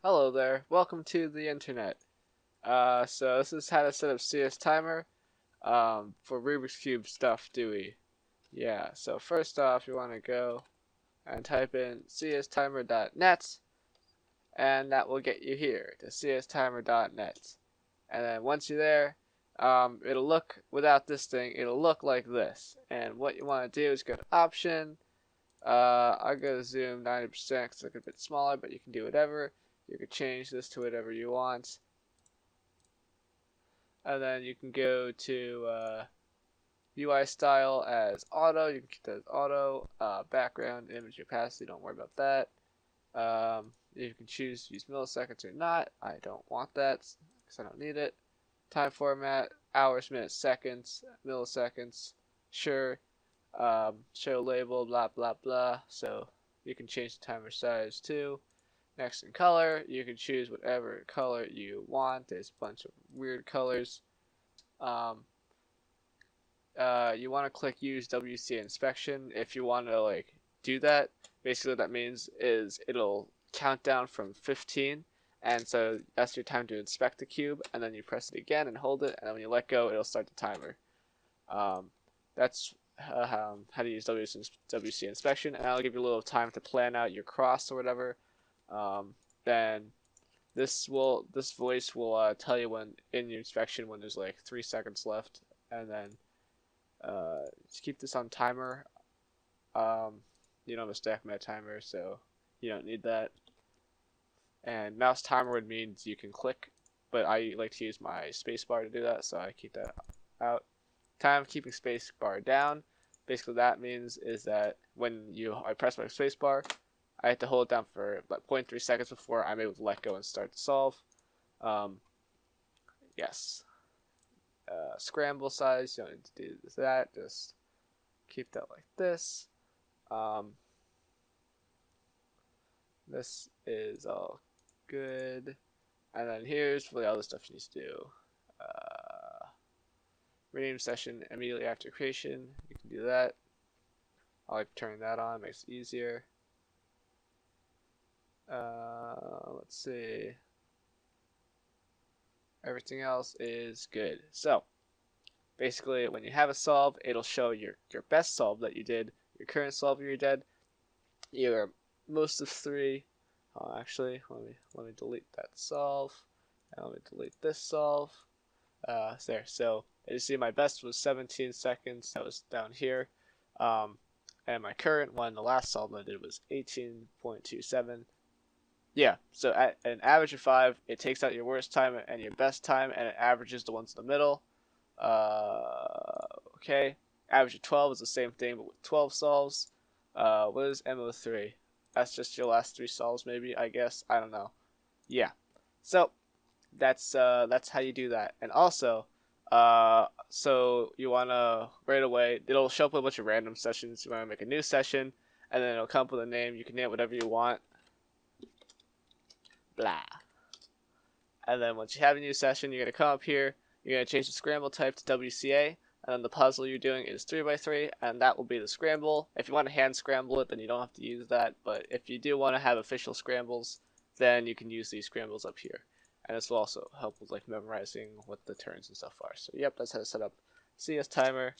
Hello there, welcome to the internet. So this is how to set up cstimer for Rubik's Cube stuff, Dewey. Yeah, so first off you want to go and type in cstimer.net and that will get you here to cstimer.net. And then once you're there, it'll look, without this thing, it'll look like this. And what you want to do is go to option. I'll go to zoom 90% because it's a bit smaller, but you can do whatever. You can change this to whatever you want. And then you can go to UI style as auto. You can keep that as auto. Background, image, opacity, don't worry about that. You can choose to use milliseconds or not. I don't want that because I don't need it. Time format, hours, minutes, seconds, milliseconds. Sure. Show label, blah, blah, blah. So you can change the timer size too. Next in color, you can choose whatever color you want. There's a bunch of weird colors. You want to click use WC inspection if you want to like do that. Basically what that means is it'll count down from 15, and so that's your time to inspect the cube, and then you press it again and hold it, and then when you let go it'll start the timer. That's how to use WC inspection, and I'll give you a little time to plan out your cross or whatever. Then this voice will tell you when in your inspection when there's like 3 seconds left, and then just keep this on timer. You don't have a stack met timer, so you don't need that. And mouse timer would mean you can click, but I like to use my spacebar to do that, so I keep that out. Time keeping spacebar down. Basically, that means is that when I press my spacebar, I have to hold it down for like 0.3 seconds before I'm able to let go and start to solve. Yes. Scramble size, you don't need to do that. Just keep that like this. This is all good. And then here's for the other stuff you need to do. Rename session immediately after creation. You can do that. I like turning that on, makes it easier. Let's see. Everything else is good. So basically when you have a solve, it'll show your best solve that you did, your current solve you did, your most of 3. Actually, let me delete that solve, and let me delete this solve. There. So as you see, my best was 17 seconds. That was down here. And my current one, the last solve I did, was 18.27. Yeah, so at an average of 5, it takes out your worst time and your best time, and it averages the ones in the middle. Okay. Average of 12 is the same thing, but with 12 solves. What is MO3? That's just your last 3 solves, maybe, I guess. I don't know. Yeah. So that's how you do that. And also, so you wanna right away, it'll show up with a bunch of random sessions. You wanna make a new session, and then it'll come up with a name. You can name it whatever you want. Blah. And then once you have a new session, you're gonna come up here. You're gonna change the scramble type to WCA, and then the puzzle you're doing is 3x3, and that will be the scramble. If you want to hand scramble it, then you don't have to use that. But if you do want to have official scrambles, then you can use these scrambles up here. And this will also help with like memorizing what the turns and stuff are. So yep, that's how to set up CS timer.